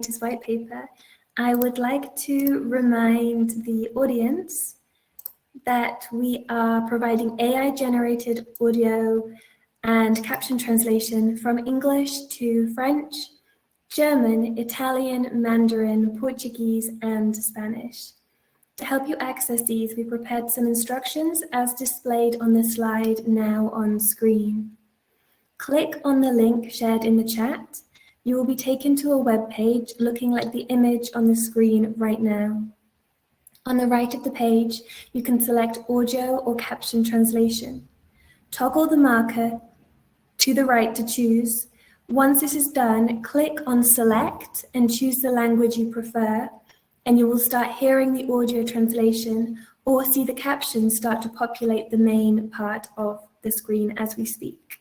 latest white paper, I would like to remind the audience that we are providing AI-generated audio and caption translation from English to French, German, Italian, Mandarin, Portuguese, and Spanish. To help you access these, we prepared some instructions as displayed on the slide now on screen. Click on the link shared in the chat. You will be taken to a web page looking like the image on the screen right now. On the right of the page, you can select audio or caption translation. Toggle the marker to the right to choose. Once this is done, click on select and choose the language you prefer, and you will start hearing the audio translation or see the captions start to populate the main part of the screen as we speak.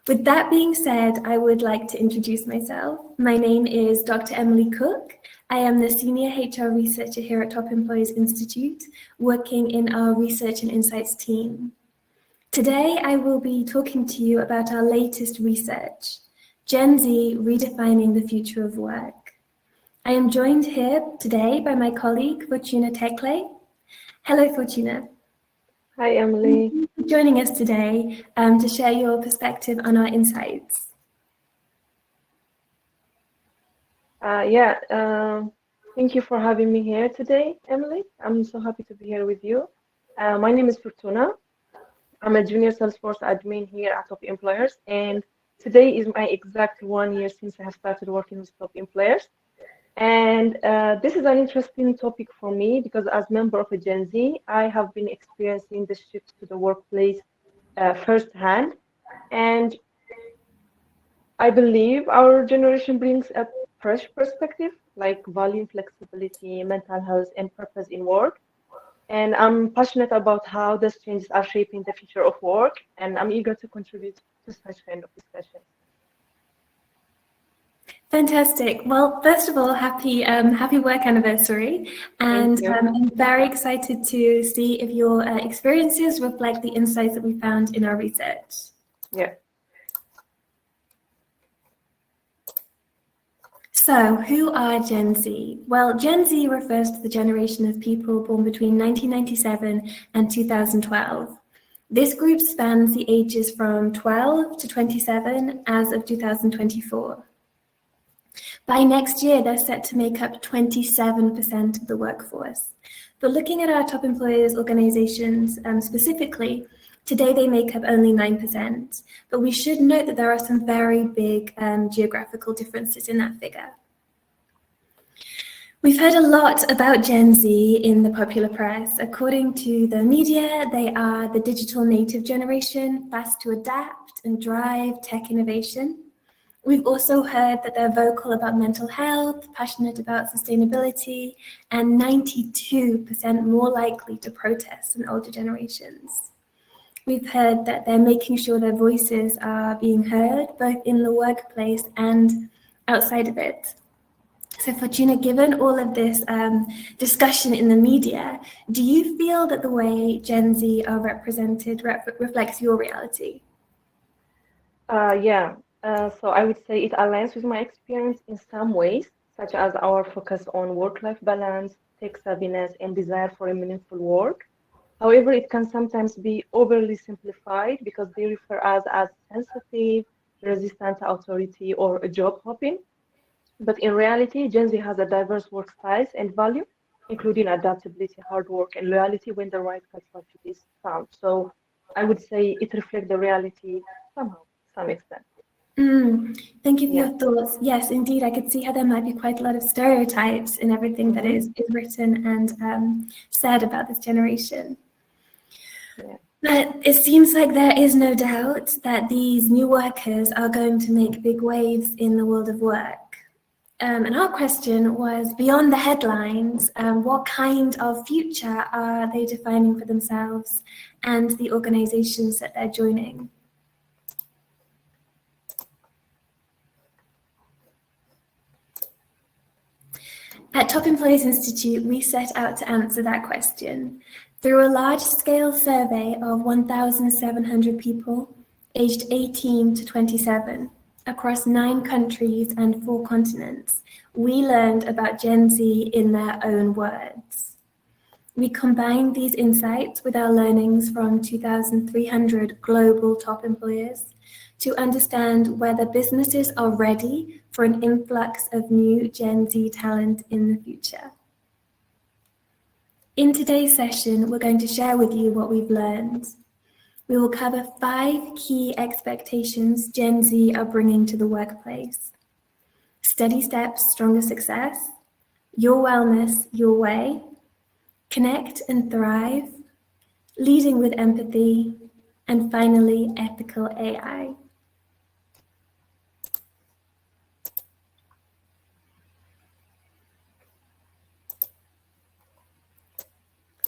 With that being said, I would like to introduce myself. My name is Dr. Emily Cook. I am the Senior HR Researcher here at Top Employers Institute, working in our Research and Insights team. Today, I will be talking to you about our latest research, Gen Z Redefining the Future of Work. I am joined here today by my colleague, Fortuna Teklay. Hello, Fortuna. Hi, Emily. Thank you for joining us today to share your perspective on our insights. Thank you for having me here today, Emily. I'm so happy to be here with you. My name is Fortuna. I'm a junior Salesforce admin here at Top Employers, and today is my exact 1 year since I have started working with Top Employers. And this is an interesting topic for me because as member of a Gen Z, I have been experiencing the shift to the workplace firsthand. And I believe our generation brings a fresh perspective, like value, flexibility, mental health, and purpose in work. And I'm passionate about how these changes are shaping the future of work, and I'm eager to contribute to such kind of discussion. Fantastic. Well, first of all, happy work anniversary, and I'm very excited to see if your experiences reflect the insights that we found in our research. Yeah. So, who are Gen Z? Well, Gen Z refers to the generation of people born between 1997 and 2012. This group spans the ages from 12 to 27 as of 2024. By next year, they're set to make up 27% of the workforce. But looking at our top employers organizations specifically, today they make up only 9%. But we should note that there are some very big geographical differences in that figure. We've heard a lot about Gen Z in the popular press. According to the media, they are the digital native generation, fast to adapt and drive tech innovation. We've also heard that they're vocal about mental health, passionate about sustainability, and 92% more likely to protest than older generations. We've heard that they're making sure their voices are being heard, both in the workplace and outside of it. So Fortuna, given all of this discussion in the media, do you feel that the way Gen Z are represented reflects your reality? So I would say it aligns with my experience in some ways, such as our focus on work-life balance, tech savviness, and desire for a meaningful work. However, it can sometimes be overly simplified because they refer us as sensitive, resistant to authority, or job hopping. But in reality, Gen Z has a diverse work styles and value, including adaptability, hard work, and loyalty when the right cultural fit is found. So I would say it reflects the reality somehow, to some extent. Thank you for your thoughts. Yes, indeed, I could see how there might be quite a lot of stereotypes in everything that is written and said about this generation. Yeah. But it seems like there is no doubt that these new workers are going to make big waves in the world of work. And our question was, beyond the headlines, what kind of future are they defining for themselves and the organizations that they're joining? At Top Employers Institute, we set out to answer that question. Through a large-scale survey of 1,700 people aged 18 to 27 across 9 countries and 4 continents, we learned about Gen Z in their own words. We combined these insights with our learnings from 2,300 global top employers to understand whether businesses are ready for an influx of new Gen Z talent in the future. In today's session, we're going to share with you what we've learned. We will cover 5 key expectations Gen Z are bringing to the workplace. Steady steps, stronger success. Your wellness, your way. Connect and thrive. Leading with empathy. And finally, ethical AI.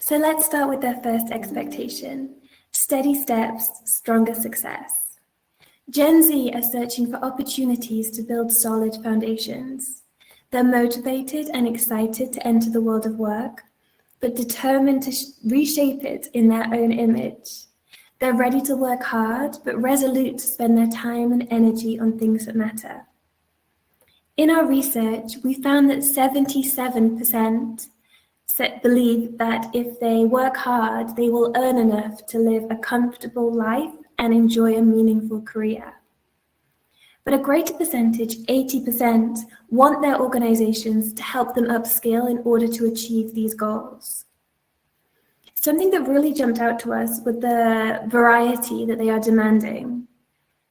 So let's start with their first expectation. Steady steps, stronger success. Gen Z are searching for opportunities to build solid foundations. They're motivated and excited to enter the world of work, but determined to reshape it in their own image. They're ready to work hard, but resolute to spend their time and energy on things that matter. In our research, we found that 77% believe that if they work hard, they will earn enough to live a comfortable life and enjoy a meaningful career. But a greater percentage, 80%, want their organizations to help them upskill in order to achieve these goals. Something that really jumped out to us was the variety that they are demanding.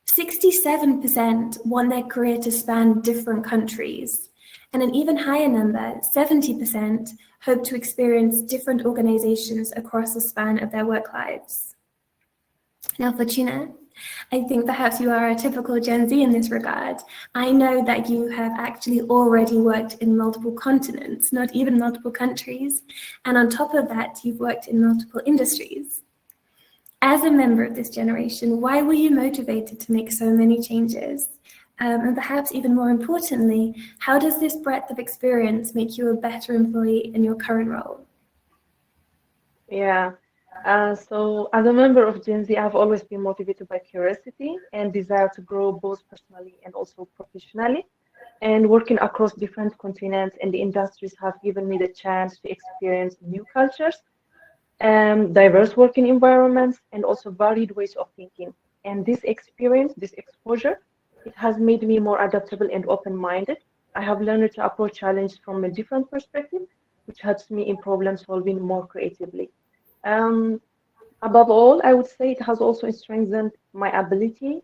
67% want their career to span different countries, and an even higher number, 70%, hope to experience different organizations across the span of their work lives. Now, Fortuna, I think perhaps you are a typical Gen Z in this regard. I know that you have actually already worked in multiple continents, not even multiple countries, and on top of that, you've worked in multiple industries. As a member of this generation, why were you motivated to make so many changes? And perhaps even more importantly, how does this breadth of experience make you a better employee in your current role? Yeah. So as a member of Gen Z, I've always been motivated by curiosity and desire to grow both personally and also professionally. And working across different continents and the industries have given me the chance to experience new cultures, diverse working environments, and also varied ways of thinking. And this experience, this exposure, it has made me more adaptable and open-minded. I have learned to approach challenges from a different perspective, which helps me in problem solving more creatively. Um, Above all, I would say it has also strengthened my ability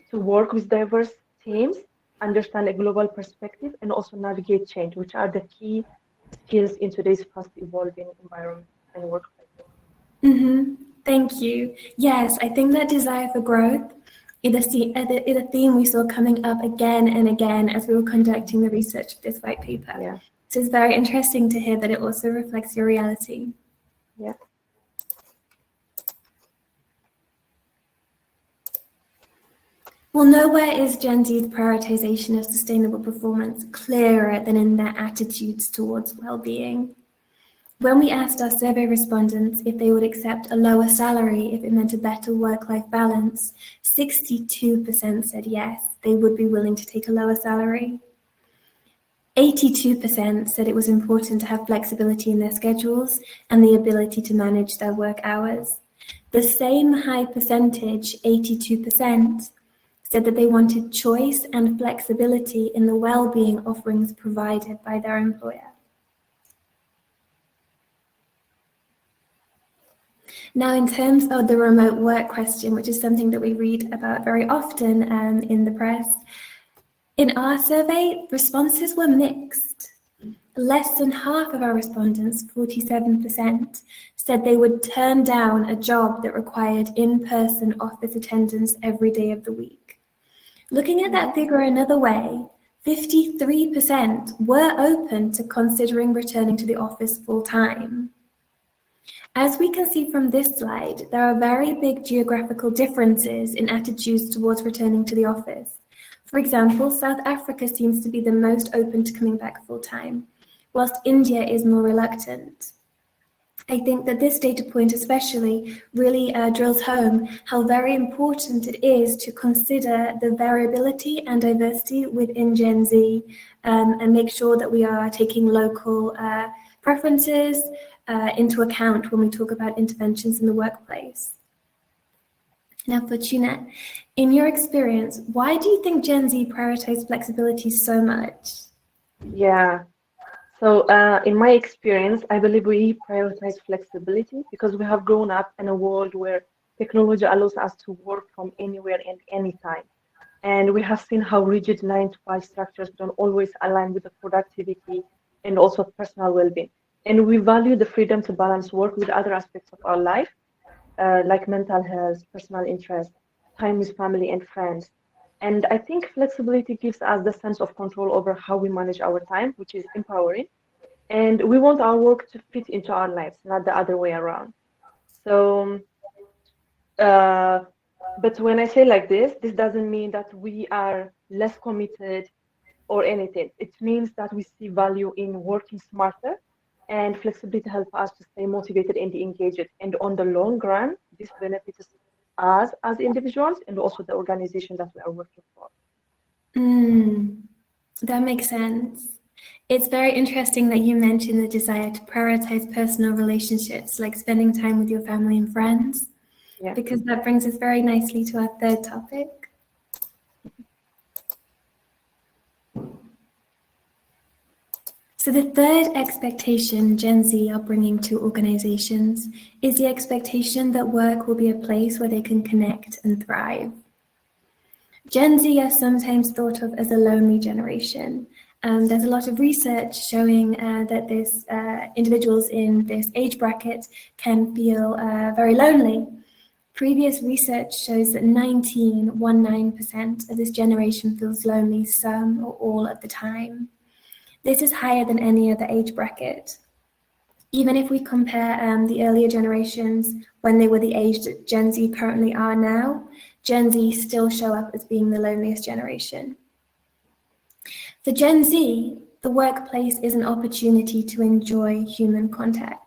to work with diverse teams, understand a global perspective, and also navigate change, which are the key skills in today's fast evolving environment and workplace. Thank you. Yes, I think that desire for growth is a theme we saw coming up again and again as we were conducting the research for this white paper. Yeah. So it's very interesting to hear that it also reflects your reality. Yeah. Well, nowhere is Gen Z's prioritization of sustainable performance clearer than in their attitudes towards well-being. When we asked our survey respondents if they would accept a lower salary if it meant a better work-life balance, 62% said yes, they would be willing to take a lower salary. 82% said it was important to have flexibility in their schedules and the ability to manage their work hours. The same high percentage, 82%, said that they wanted choice and flexibility in the well-being offerings provided by their employer. Now, in terms of the remote work question, which is something that we read about very often in the press, in our survey, responses were mixed. Less than half of our respondents, 47%, said they would turn down a job that required in-person office attendance every day of the week. Looking at that figure another way, 53% were open to considering returning to the office full-time. As we can see from this slide, there are very big geographical differences in attitudes towards returning to the office. For example, South Africa seems to be the most open to coming back full-time, whilst India is more reluctant. I think that this data point especially really drills home how very important it is to consider the variability and diversity within Gen Z, and make sure that we are taking local preferences into account when we talk about interventions in the workplace. Now, Fortuna, in your experience, why do you think Gen Z prioritize flexibility so much? Yeah. So, in my experience, I believe we prioritize flexibility because we have grown up in a world where technology allows us to work from anywhere and anytime. And we have seen how rigid 9 to 5 structures don't always align with the productivity and also personal well-being. And we value the freedom to balance work with other aspects of our life, like mental health, personal interest, time with family and friends. And I think flexibility gives us the sense of control over how we manage our time, which is empowering. And we want our work to fit into our lives, not the other way around. So, uh, but when I say like this doesn't mean that we are less committed or anything. It means that we see value in working smarter, and flexibility help us to stay motivated and engaged. And on the long run, this benefits us as individuals and also the organization that we are working for. That makes sense. It's very interesting that you mentioned the desire to prioritize personal relationships, like spending time with your family and friends, Yeah. because that brings us very nicely to our third topic. So the third expectation Gen Z are bringing to organizations is the expectation that work will be a place where they can connect and thrive. Gen Z are sometimes thought of as a lonely generation. There's a lot of research showing that individuals in this age bracket can feel very lonely. Previous research shows that 19% of this generation feels lonely some or all of the time. This is higher than any other age bracket. Even if we compare the earlier generations when they were the age that Gen Z currently are now, Gen Z still show up as being the loneliest generation. For Gen Z, the workplace is an opportunity to enjoy human contact.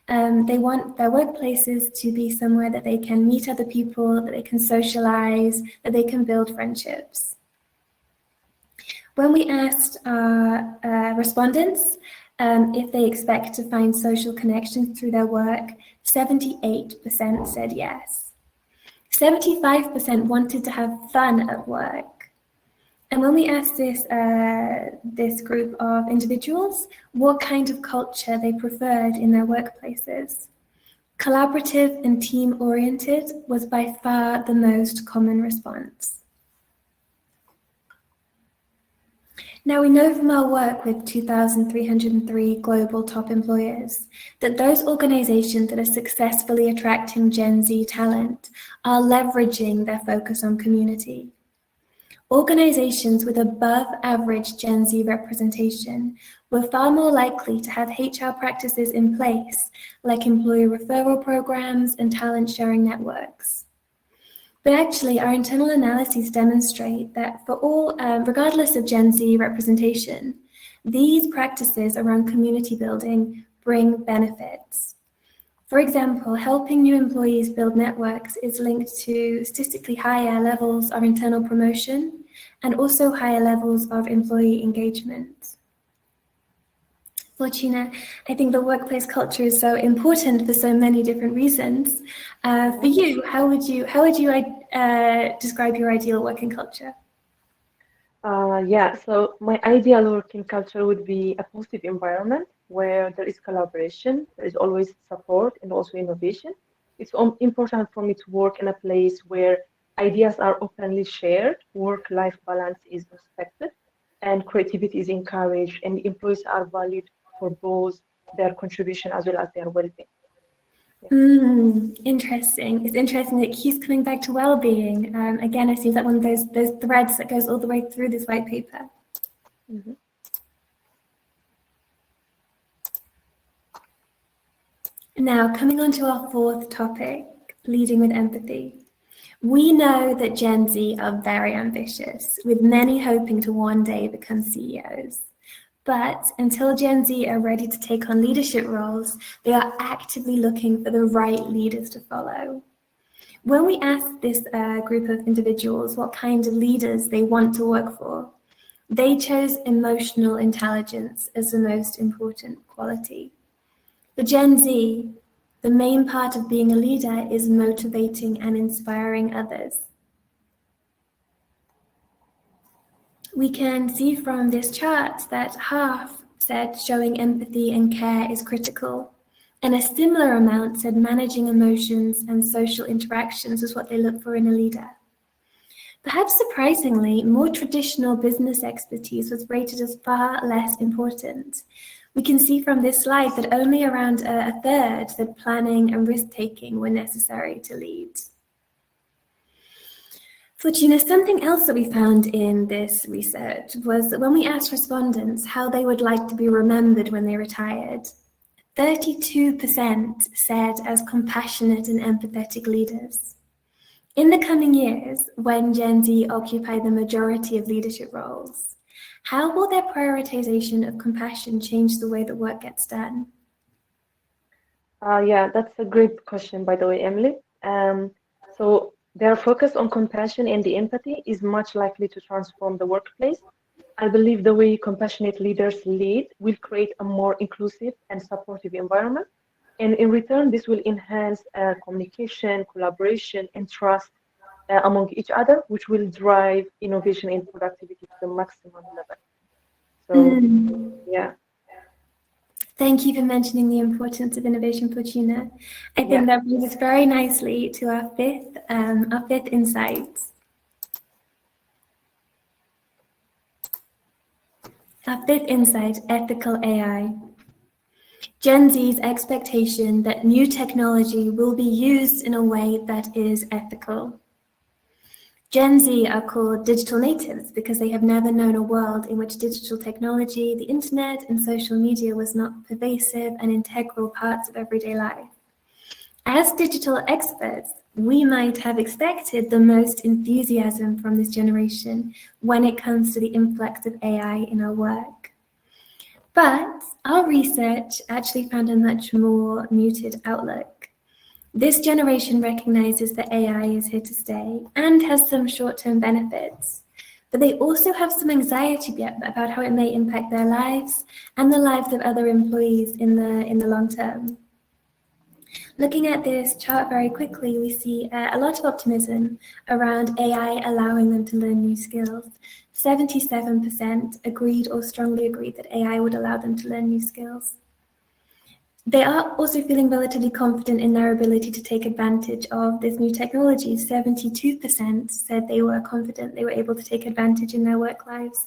They want their workplaces to be somewhere that they can meet other people, that they can socialize, that they can build friendships. When we asked our respondents if they expect to find social connections through their work, 78% said yes. 75% wanted to have fun at work. And when we asked this group of individuals what kind of culture they preferred in their workplaces, collaborative and team-oriented was by far the most common response. Now, we know from our work with 2,303 global top employers that those organizations that are successfully attracting Gen Z talent are leveraging their focus on community. Organizations with above average Gen Z representation were far more likely to have HR practices in place, like employee referral programs and talent sharing networks. But actually, our internal analyses demonstrate that for all, regardless of Gen Z representation, these practices around community building bring benefits. For example, helping new employees build networks is linked to statistically higher levels of internal promotion and also higher levels of employee engagement. Fortuna, I think the workplace culture is so important for so many different reasons. For you, how would you describe your ideal working culture? Yeah, so my ideal working culture would be a positive environment where there is collaboration, there is always support and also innovation. It's important for me to work in a place where ideas are openly shared, work-life balance is respected, and creativity is encouraged, and employees are valued for both their contribution as well as their well-being. Interesting. It's interesting that it keeps coming back to well-being. Again, it seems like one of those threads that goes all the way through this white paper. Mm-hmm. Now, coming on to our fourth topic, leading with empathy. We know that Gen Z are very ambitious, with many hoping to one day become CEOs. But until Gen Z are ready to take on leadership roles, they are actively looking for the right leaders to follow. When we asked this group of individuals what kind of leaders they want to work for, they chose emotional intelligence as the most important quality. For Gen Z, the main part of being a leader is motivating and inspiring others. We can see from this chart that half said showing empathy and care is critical, and a similar amount said managing emotions and social interactions is what they look for in a leader. Perhaps surprisingly, more traditional business expertise was rated as far less important. We can see from this slide that only around a third said planning and risk-taking were necessary to lead. Fortuna, something else that we found in this research was that when we asked respondents how they would like to be remembered when they retired, 32% said as compassionate and empathetic leaders. In the coming years, when Gen Z occupy the majority of leadership roles, how will their prioritization of compassion change the way that work gets done? Yeah, that's a great question, by the way, Emily. So their focus on compassion and the empathy is much likely to transform the workplace. I believe the way compassionate leaders lead will create a more inclusive and supportive environment. And in return, this will enhance communication, collaboration, and trust among each other, which will drive innovation and productivity to the maximum level. So, yeah. Thank you for mentioning the importance of innovation, Fortuna. I think Yeah. that brings us very nicely to our fifth insight. Our fifth insight, ethical AI. Gen Z's expectation that new technology will be used in a way that is ethical. Gen Z are called digital natives because they have never known a world in which digital technology, the internet, and social media was not pervasive and integral parts of everyday life. As digital experts, we might have expected the most enthusiasm from this generation when it comes to the influx of AI in our work. But our research actually found a much more muted outlook. This generation recognizes that AI is here to stay and has some short-term benefits, but they also have some anxiety about how it may impact their lives and the lives of other employees in the long term. Looking at this chart very quickly, we see a lot of optimism around AI allowing them to learn new skills. 77% agreed or strongly agreed that AI would allow them to learn new skills. They are also feeling relatively confident in their ability to take advantage of this new technology. 72% said they were confident they were able to take advantage in their work lives.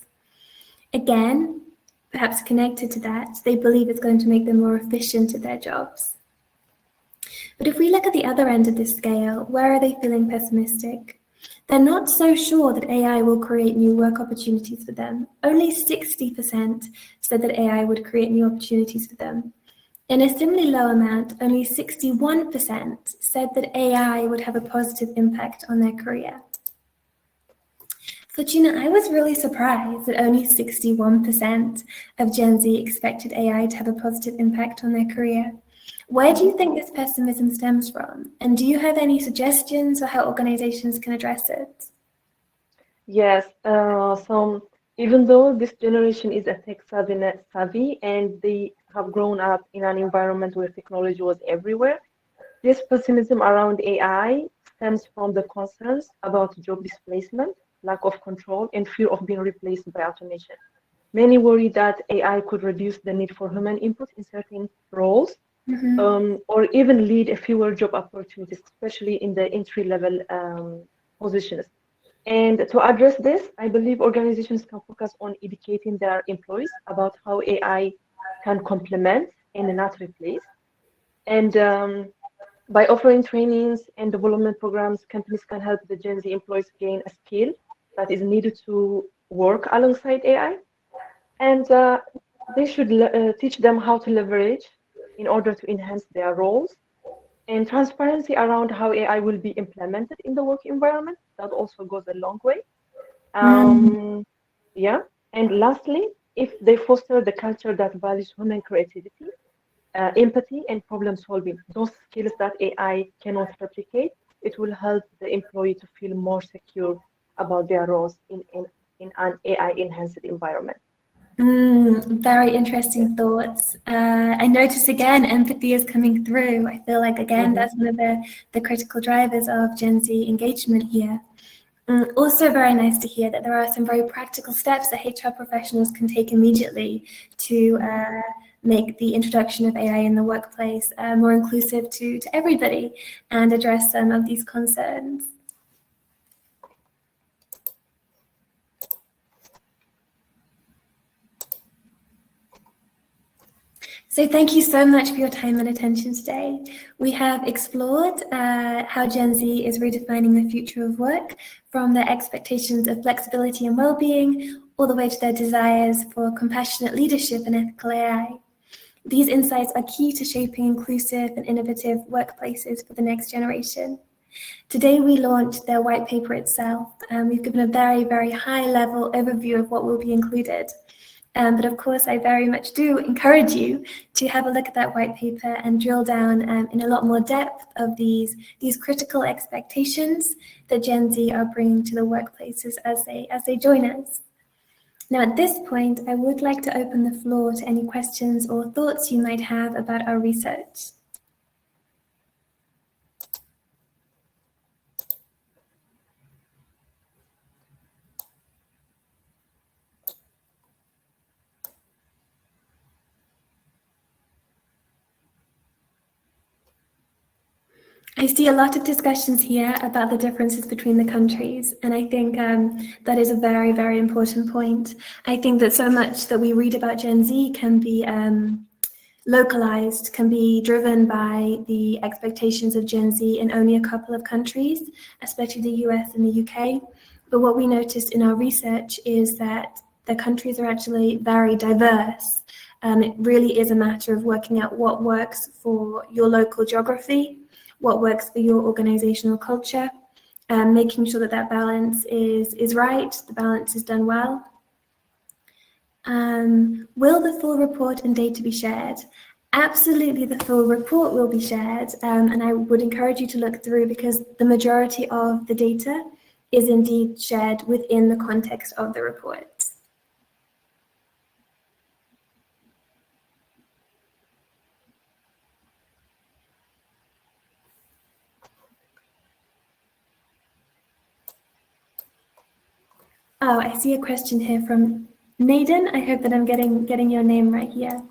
Again, perhaps connected to that, they believe it's going to make them more efficient at their jobs. But if we look at the other end of this scale, where are they feeling pessimistic? They're not so sure that AI will create new work opportunities for them. Only 60% said that AI would create new opportunities for them. In a similarly low amount, only 61% said that AI would have a positive impact on their career. Fortuna, I was really surprised that only 61% of Gen Z expected AI to have a positive impact on their career. Where do you think this pessimism stems from? And do you have any suggestions for how organizations can address it? Yes. So even though this generation is a tech savvy and they have grown up in an environment where technology was everywhere, this pessimism around AI stems from the concerns about job displacement, lack of control, and fear of being replaced by automation. Many worry that AI could reduce the need for human input in certain roles, or even lead a fewer job opportunities, especially in the entry-level positions. And to address this, I believe organizations can focus on educating their employees about how AI can complement and not replace. And by offering trainings and development programs, companies can help the Gen Z employees gain a skill that is needed to work alongside AI. And they should teach them how to leverage in order to enhance their roles, and transparency around how AI will be implemented in the work environment. That also goes a long way. Yeah. And lastly, if they foster the culture that values human creativity, empathy, and problem solving, those skills that AI cannot replicate, it will help the employee to feel more secure about their roles in an AI enhanced environment. Very interesting thoughts. I notice again, empathy is coming through. I feel like, again, that's one of the critical drivers of Gen Z engagement here. Also very nice to hear that there are some very practical steps that HR professionals can take immediately to make the introduction of AI in the workplace more inclusive to everybody and address some of these concerns. So thank you so much for your time and attention today. We have explored how Gen Z is redefining the future of work, from their expectations of flexibility and well-being, all the way to their desires for compassionate leadership and ethical AI. These insights are key to shaping inclusive and innovative workplaces for the next generation. Today we launched their white paper itself, and we've given a very, very high-level overview of what will be included. But of course, I very much do encourage you to have a look at that white paper and drill down in a lot more depth of these critical expectations that Gen Z are bringing to the workplaces as they join us. Now, at this point, I would like to open the floor to any questions or thoughts you might have about our research. I see a lot of discussions here about the differences between the countries, and I think that is a very, very important point. I think that so much that we read about Gen Z can be localized, can be driven by the expectations of Gen Z in only a couple of countries, especially the US and the UK. But what we noticed in our research is that the countries are actually very diverse. It really is a matter of working out what works for your local geography, what works for your organizational culture, making sure that that balance is right, the balance is done well. Will the full report and data be shared? Absolutely, the full report will be shared, and I would encourage you to look through, because the majority of the data is indeed shared within the context of the report. Oh, I see a question here from Naden. I hope that I'm getting your name right here.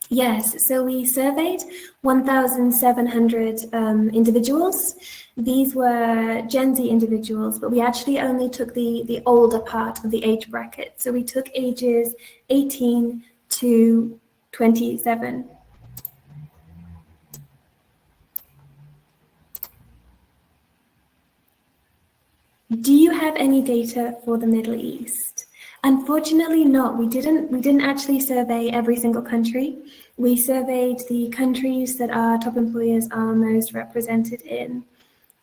Yes, so we surveyed 1,700 individuals. These were Gen Z individuals, but we actually only took the older part of the age bracket. So we took ages 18 to 27. Do you have any data for the Middle East? Unfortunately not. We didn't actually survey every single country. We surveyed the countries that our top employers are most represented in.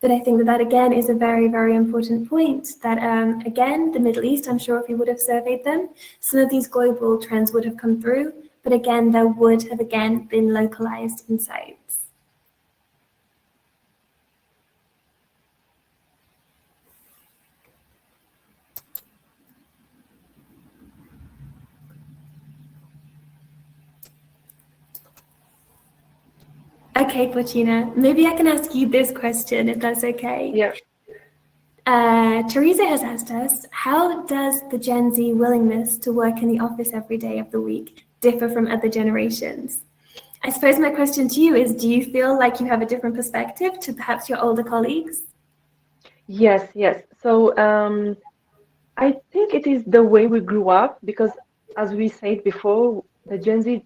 But I think that again is a very, very important point, that again, the Middle East, I'm sure if you would have surveyed them, some of these global trends would have come through, but again, there would have again been localized insights. Okay, Fortuna, maybe I can ask you this question, if that's okay. Yeah. Teresa has asked us, how does the Gen Z willingness to work in the office every day of the week differ from other generations? I suppose my question to you is, do you feel like you have a different perspective to perhaps your older colleagues? Yes, yes. So I think it is the way we grew up, because as we said before, the Gen Z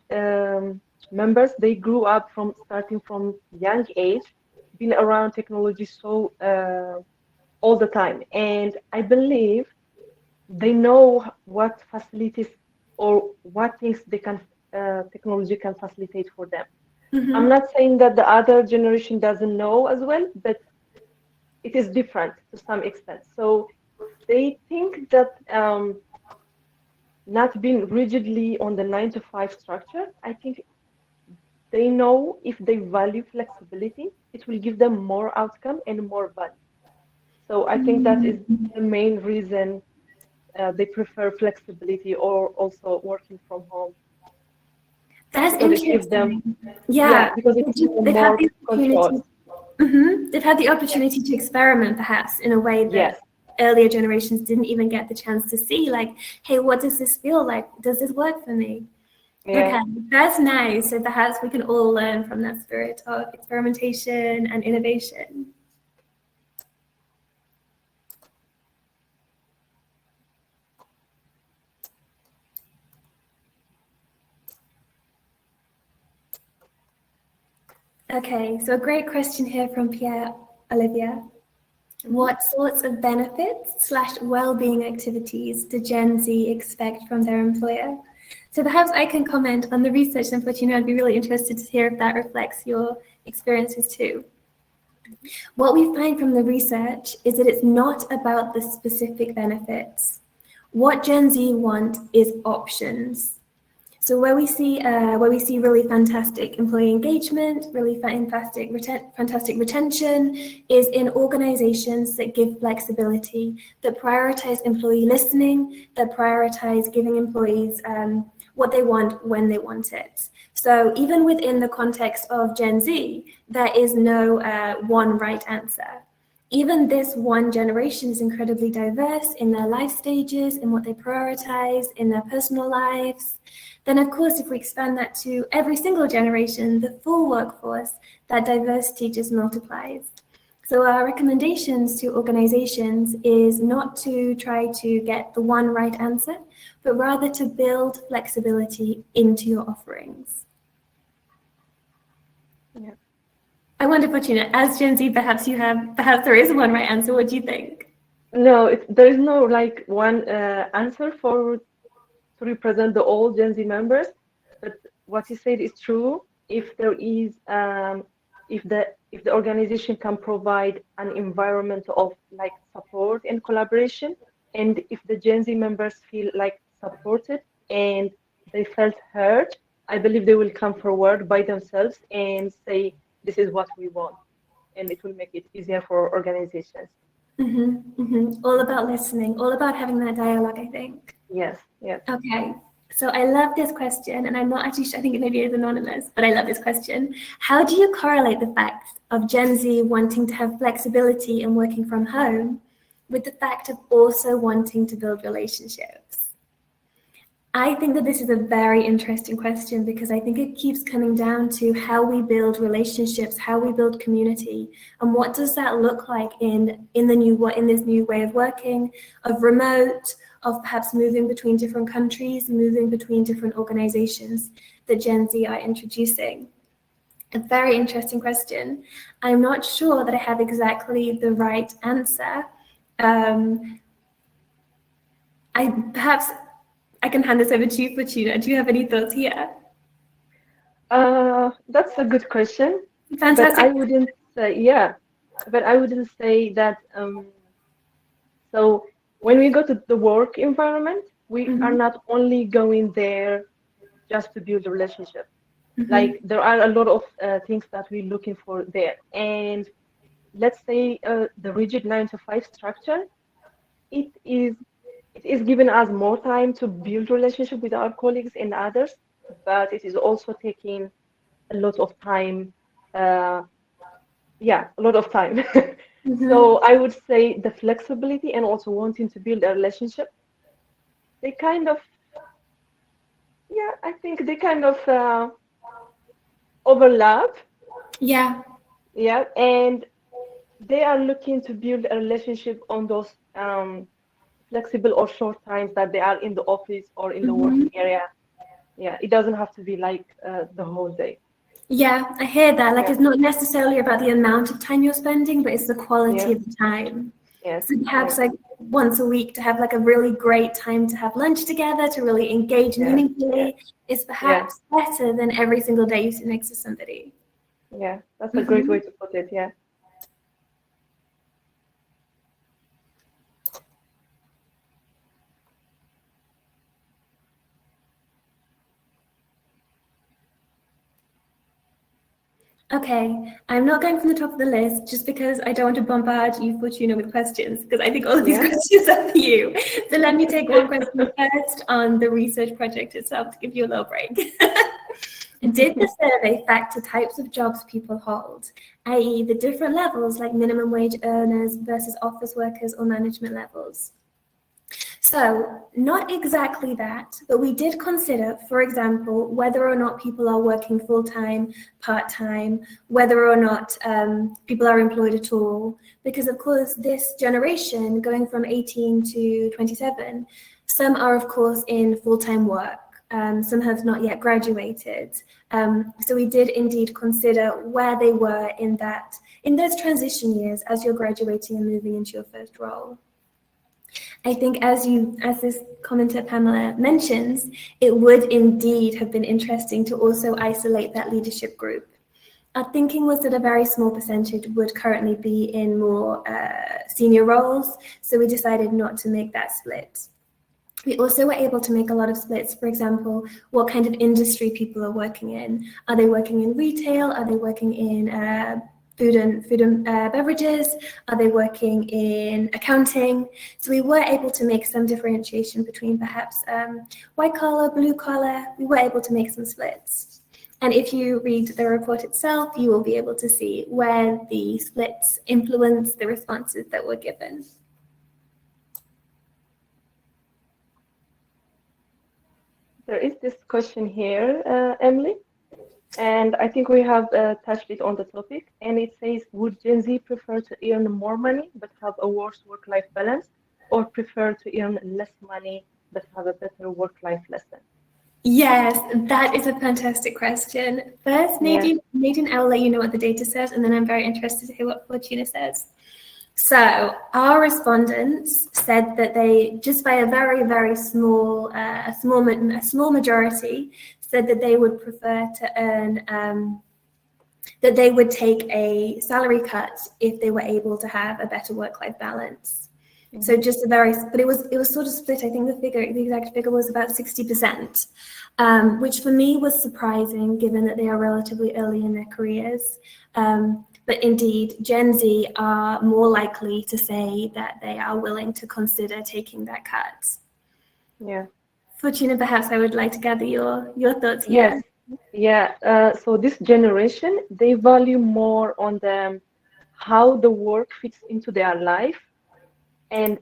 members, they grew up starting from young age, been around technology so all the time. And I believe they know what facilities or what things technology can facilitate for them. Mm-hmm. I'm not saying that the other generation doesn't know as well, but it is different to some extent. So they think that not being rigidly on the 9 to 5 structure. I think they know if they value flexibility, it will give them more outcome and more value. So I think that is the main reason they prefer flexibility or also working from home, That's because it gives them, interesting. Yeah, because it gives them they've had more the control. opportunity. They've had the opportunity to experiment, perhaps, in a way that Yes, earlier generations didn't even get the chance to see. Like, hey, what does this feel like? Does this work for me? yeah. Okay, that's nice. So perhaps we can all learn from that spirit of experimentation and innovation. Okay, so a great question here from Pierre Olivia. What sorts of benefits/well-being activities do Gen Z expect from their employer? So perhaps I can comment on the research, and Fortuna, I'd be really interested to hear if that reflects your experiences too. What we find from the research is that it's not about the specific benefits. What Gen Z want is options. So where we see really fantastic employee engagement, really fantastic retention, is in organizations that give flexibility, that prioritize employee listening, that prioritize giving employees what they want when they want it. So even within the context of Gen Z, there is no one right answer. Even this one generation is incredibly diverse in their life stages, in what they prioritize, in their personal lives. Then, of course, if we expand that to every single generation, the full workforce, that diversity just multiplies. So our recommendations to organizations is not to try to get the one right answer, but rather to build flexibility into your offerings. Yeah. I wonder, Fortuna, as Gen Z, perhaps there is one right answer. What do you think? No, there is no like one answer to represent the all Gen Z members. But what you said is true. If there is, if the organization can provide an environment of like support and collaboration, and if the Gen Z members feel like supported and they felt heard, I believe they will come forward by themselves and say, "This is what we want," and it will make it easier for organizations. All about listening, all about having that dialogue, I think. Yes, yes. Okay, so I love this question, and I'm not actually sure, I think it maybe is anonymous, but I love this question. How do you correlate the fact of Gen Z wanting to have flexibility in working from home with the fact of also wanting to build relationships? I think that this is a very interesting question because I think it keeps coming down to how we build relationships, how we build community, and what does that look like in this new way of working, of remote, of perhaps moving between different countries, moving between different organizations that Gen Z are introducing. A very interesting question. I'm not sure that I have exactly the right answer. I can hand this over to you, Fortuna. Do you have any thoughts here? That's a good question, but Fantastic. I wouldn't say, yeah, but I wouldn't say that. So when we go to the work environment, we are not only going there just to build a relationship. Like there are a lot of things that we're looking for there. And let's say the rigid 9 to 5 structure, it is it is giving us more time to build relationship with our colleagues and others, but it is also taking a lot of time. Uh, yeah, a lot of time. So I would say the flexibility and also wanting to build a relationship, they kind of, yeah, I think they kind of overlap. Yeah. Yeah, and they are looking to build a relationship on those flexible or short times that they are in the office or in the working area. Yeah, it doesn't have to be like the whole day. Yeah, I hear that. Like, Yeah, it's not necessarily about the amount of time you're spending, but it's the quality yeah, of the time. yes, So yes, perhaps like once a week to have like a really great time to have lunch together, to really engage yes, yes, meaningfully is yeah, perhaps better than every single day you sit next to somebody. yeah. That's a great way to put it. Yeah. Okay, I'm not going from the top of the list just because I don't want to bombard you, Fortuna, with questions, because I think all of these Yeah. questions are for you. So let me take one question first on the research project itself to give you a little break. Did the survey factor types of jobs people hold, i.e. the different levels like minimum wage earners versus office workers or management levels? So, not exactly that, but we did consider, for example, whether or not people are working full-time, part-time, whether or not people are employed at all, because of course this generation going from 18 to 27, some are of course in full-time work, some have not yet graduated. So we did indeed consider where they were in those transition years as you're graduating and moving into your first role. I think as this commenter Pamela mentions, it would indeed have been interesting to also isolate that leadership group. Our thinking was that a very small percentage would currently be in more senior roles, so we decided not to make that split. We also were able to make a lot of splits. For example, what kind of industry people are working in. Are they working in retail? Are they working in food and beverages? Are they working in accounting? So we were able to make some differentiation between perhaps white collar, blue collar. We were able to make some splits. And if you read the report itself, you will be able to see where the splits influence the responses that were given. There is this question here, Emily, and I think we have touched it on the topic. And it says, would Gen Z prefer to earn more money but have a worse work-life balance, or prefer to earn less money but have a better work-life balance? Yes, that is a fantastic question. First, Yeah. Nadine, I will let you know what the data says, and then I'm very interested to hear what Fortuna says. So our respondents said that they, just by a very, very small, a small majority, said that they would prefer to earn, that they would take a salary cut if they were able to have a better work-life balance. Mm-hmm. So just but it was sort of split. I think the exact figure was about 60%, which for me was surprising given that they are relatively early in their careers. But indeed, Gen Z are more likely to say that they are willing to consider taking that cut. Yeah. Fortuna, perhaps I would like to gather your thoughts here. Yes. Yeah. So this generation, they value more on how the work fits into their life, and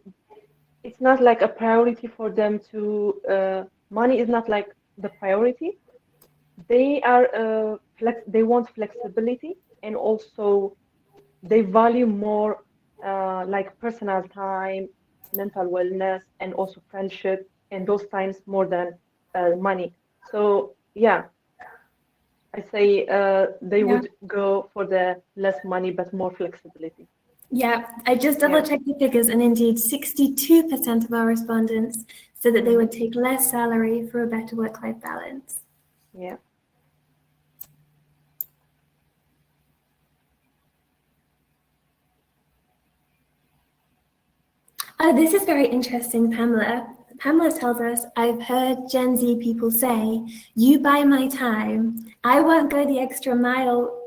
it's not like a priority for them to. Money is not like the priority. They are they want flexibility, and also they value more like personal time, mental wellness, and also friendship, and those times more than money. So yeah, I say they would go for the less money but more flexibility. Yeah, I just double-checked the figures, and indeed 62% of our respondents said that they would take less salary for a better work-life balance. Yeah. Oh, this is very interesting, Pamela. Pamela tells us, I've heard Gen Z people say, you buy my time, I won't go the extra mile,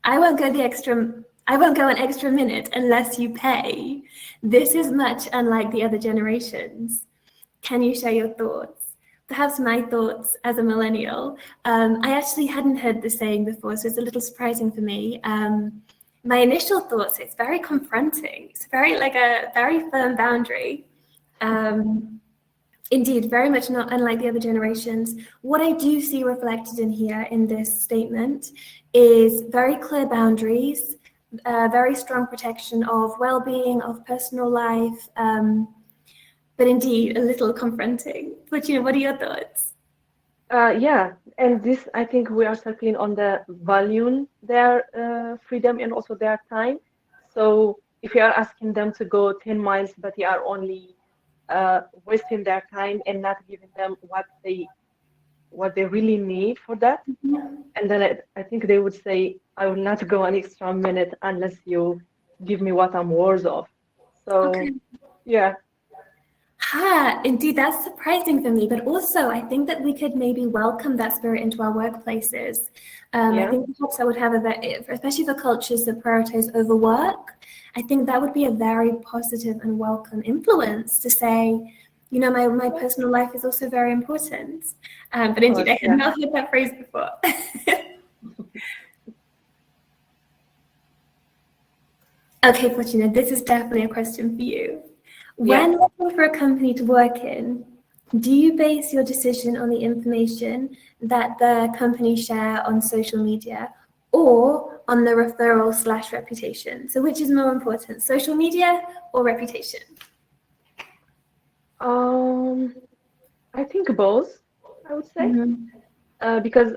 I won't go an extra minute unless you pay. This is much unlike the other generations. Can you share your thoughts? Perhaps my thoughts as a millennial. I actually hadn't heard this saying before, so it's a little surprising for me. My initial thoughts, it's very confronting. It's very like a very firm boundary. Indeed, very much not unlike the other generations. What I do see reflected in here in this statement is very clear boundaries, very strong protection of well-being, of personal life, but indeed a little confronting. But what are your thoughts? Yeah, and this, I think we are circling on the valuing their freedom and also their time. So if you are asking them to go 10 miles, but you are only wasting their time and not giving them what they really need for that, and then I think they would say, I will not go an extra minute unless you give me what I'm worth of. So, yeah. Indeed, that's surprising for me. But also, I think that we could maybe welcome that spirit into our workplaces. I Yeah, think perhaps that would have especially for cultures that prioritize overwork, I think that would be a very positive and welcome influence to say, my personal life is also very important. But of indeed, course. I had Yeah. not heard that phrase before. Okay, Fortuna, this is definitely a question for you. Yeah. When looking for a company to work in, do you base your decision on the information that the company share on social media or on the referral/reputation? So which is more important, social media or reputation? I think both, I would say, Mm-hmm. because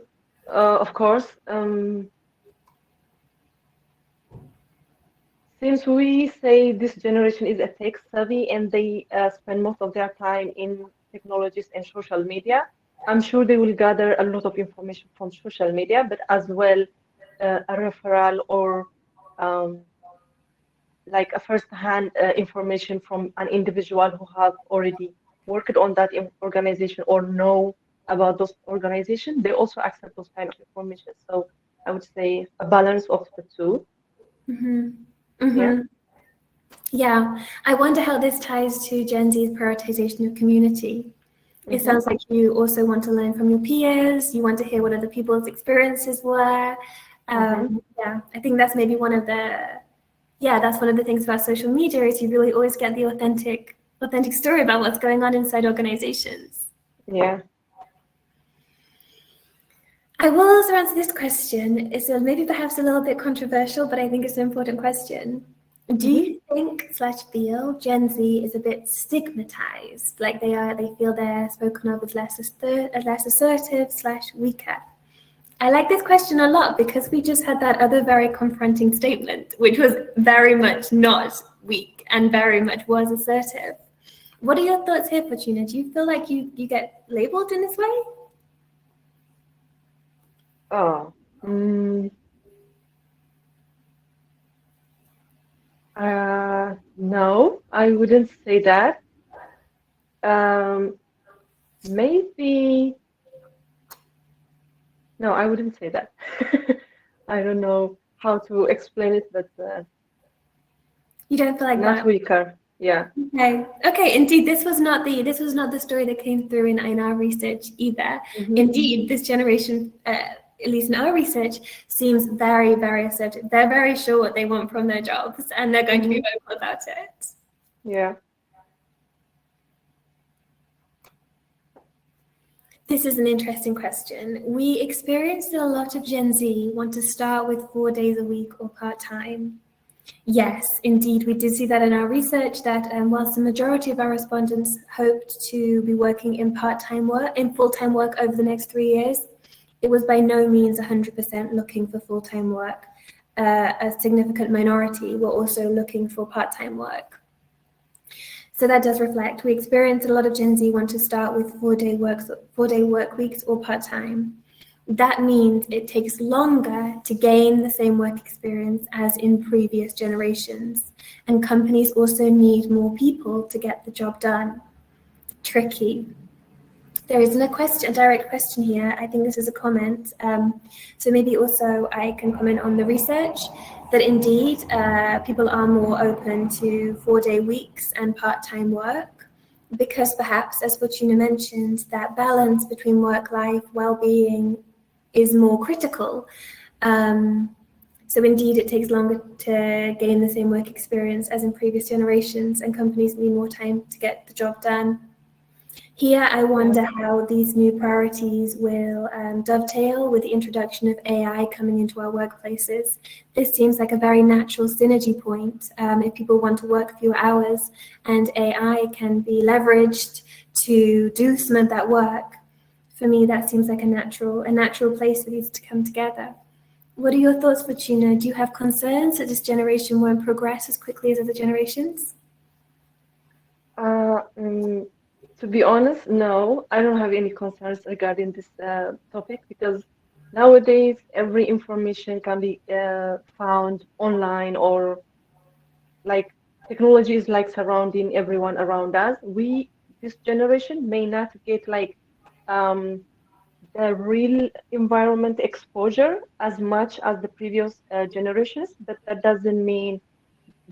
of course, since we say this generation is a tech savvy and they spend most of their time in technologies and social media, I'm sure they will gather a lot of information from social media, but as well a referral or um, like a first-hand information from an individual who have already worked on that organization or know about those organizations. They also accept those kind of information. So I would say a balance of the two. Mm-hmm. Yeah. Mm-hmm. Yeah, I wonder how this ties to Gen Z's prioritization of community. It Hmm. sounds like you also want to learn from your peers. You want to hear what other people's experiences were. Hmm. Yeah, I think that's maybe that's one of the things about social media is you really always get the authentic story about what's going on inside organizations. Yeah. I will also answer this question. It's maybe perhaps a little bit controversial, but I think it's an important question. Do Hmm. you think/feel Gen Z is a bit stigmatized? Like they feel they're spoken of as less assertive/weaker? I like this question a lot because we just had that other very confronting statement, which was very much not weak and very much was assertive. What are your thoughts here, Fortuna? Do you feel like you get labeled in this way? Oh. Mm, no, I wouldn't say that. Um, maybe, no, I wouldn't say that. I don't know how to explain it, but You don't feel like not that? weaker. Yeah. Okay. Okay. Indeed, this was not the story that came through in our research either. Hmm. Indeed, this generation, at least in our research, seems very, very assertive. They're very sure what they want from their jobs, and they're going to be Hmm. vocal about it. Yeah. This is an interesting question. We experienced that a lot of Gen Z want to start with 4 days a week or part-time. Yes, indeed, we did see that in our research that whilst the majority of our respondents hoped to be working in full-time work over the next 3 years, it was by no means 100% looking for full-time work. A significant minority were also looking for part-time work. So that does reflect. We experience a lot of Gen Z want to start with 4-day work weeks or part-time. That means it takes longer to gain the same work experience as in previous generations. And companies also need more people to get the job done. Tricky. There isn't a direct question here. I think this is a comment. So maybe also I can comment on the research that indeed people are more open to 4-day weeks and part-time work because perhaps, as Fortuna mentioned, that balance between work-life, well-being is more critical. So indeed, it takes longer to gain the same work experience as in previous generations, and companies need more time to get the job done. Here, I Yeah. wonder how these new priorities will dovetail with the introduction of AI coming into our workplaces. This seems like a very natural synergy point. If people want to work fewer hours and AI can be leveraged to do some of that work, for me, that seems like a natural place for these to come together. What are your thoughts, Fortuna? Do you have concerns that this generation won't progress as quickly as other generations? Uh, mm, to be honest, no, I don't have any concerns regarding this topic because nowadays every information can be found online or like technology is like surrounding everyone around us. We this generation may not get like the real environment exposure as much as the previous generations, but that doesn't mean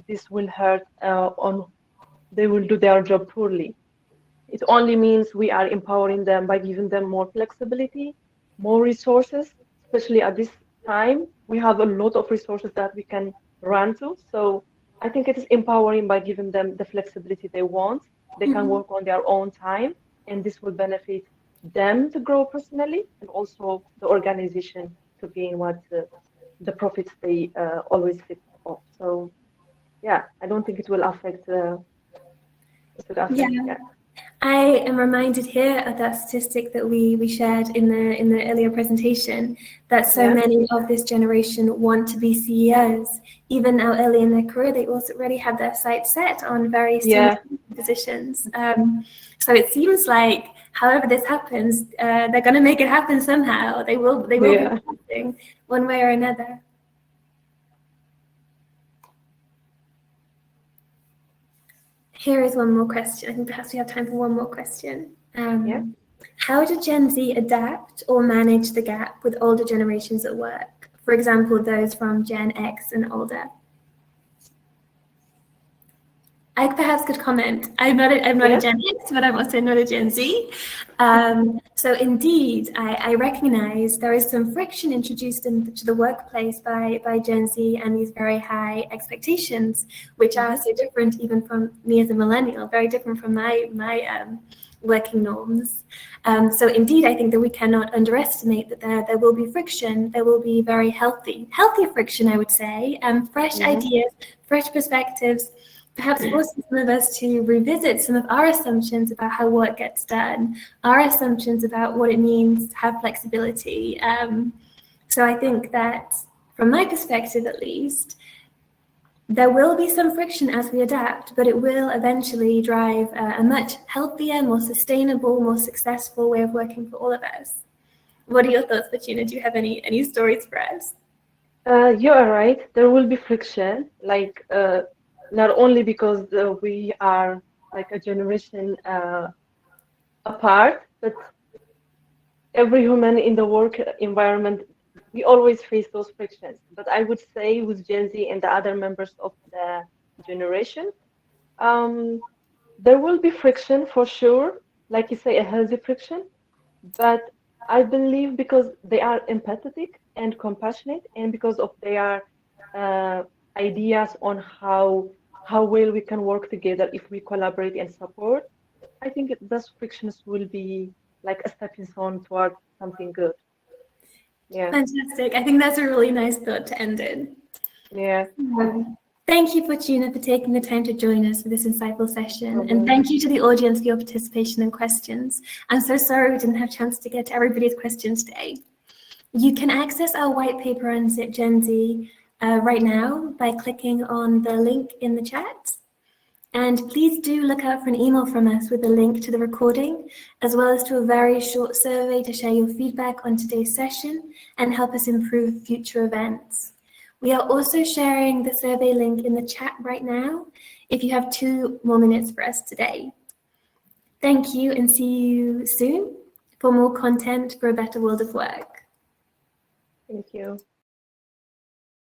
this will hurt on they will do their job poorly. It only means we are empowering them by giving them more flexibility, more resources, especially at this time. We have a lot of resources that we can run to. So I think it is empowering by giving them the flexibility they want. They can work on their own time, and this will benefit them to grow personally and also the organization to gain what the profits they always seek of. So yeah, I don't think it will affect. Yeah. I am reminded here of that statistic that we shared in the earlier presentation, that so many of this generation want to be CEOs. Even now early in their career, they also already have their sights set on very senior positions. So it seems like, however this happens, they're going to make it happen somehow. They will be progressing one way or another. Here is one more question. I think perhaps we have time for one more question. How do Gen Z adapt or manage the gap with older generations at work? For example, those from Gen X and older. I perhaps could comment. I'm not a Gen X, but I'm also not a Gen Z. So indeed, I recognize there is some friction introduced into the workplace by Gen Z and these very high expectations, which are so different even from me as a millennial, very different from my working norms. So indeed, I think that we cannot underestimate that there will be friction. There will be very healthy friction, I would say, fresh ideas, fresh perspectives, perhaps forcing some of us to revisit some of our assumptions about how work gets done, our assumptions about what it means to have flexibility. So I think that, from my perspective at least, there will be some friction as we adapt, but it will eventually drive a much healthier, more sustainable, more successful way of working for all of us. What are your thoughts, Fortuna? Do you have any stories for us? You are right. There will be friction, like not only because we are like a generation apart, but every human in the work environment, we always face those frictions. But I would say with Gen Z and the other members of the generation, there will be friction for sure, like you say, a healthy friction. But I believe because they are empathetic and compassionate, and because of their ideas on how well we can work together if we collaborate and support, I think those frictions will be like a stepping stone toward something good. Yeah. Fantastic. I think that's a really nice thought to end in. Yeah. Thank you, Fortuna, for taking the time to join us for this insightful session. And thank you to the audience for your participation and questions. I'm so sorry we didn't have a chance to get to everybody's questions today. You can access our white paper on Gen Z right now by clicking on the link in the chat. And please do look out for an email from us with a link to the recording, as well as to a very short survey to share your feedback on today's session and help us improve future events. We are also sharing the survey link in the chat right now if you have 2 more minutes for us today. Thank you, and see you soon for more content for a better world of work. Thank you.